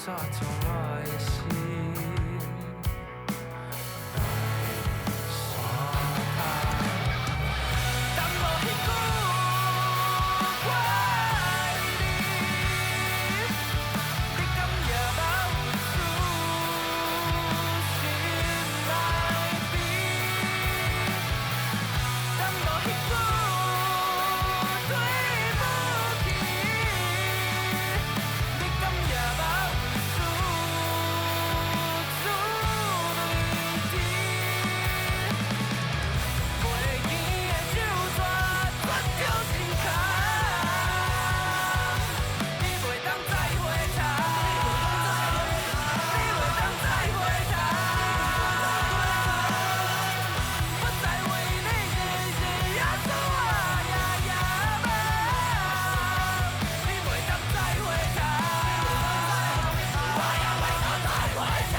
早将我的心来山开。但无迄句我爱你，你敢也捌有出心来比？但无迄句对不起，你敢也捌有输出泪滴？袂记的手纸攥着心坎，你袂当再回头，你袂当再回头，不再为你日日也输也梦，你袂当再回头，我也袂当再回头。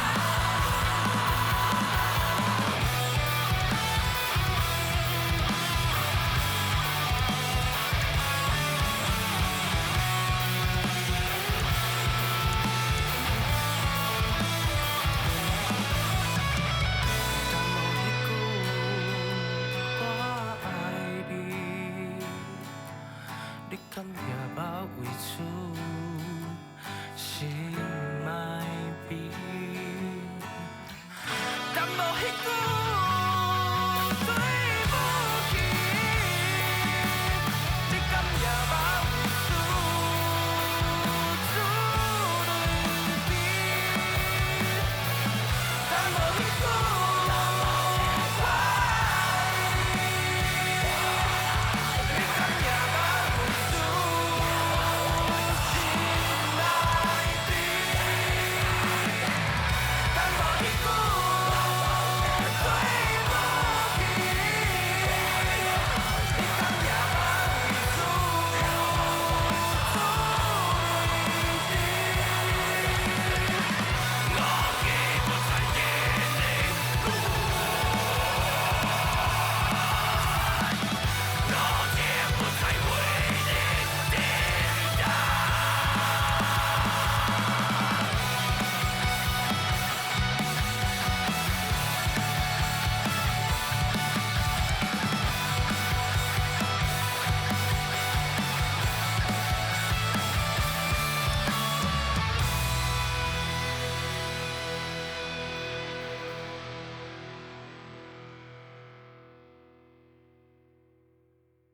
但无迄句我爱你，你敢也捌为此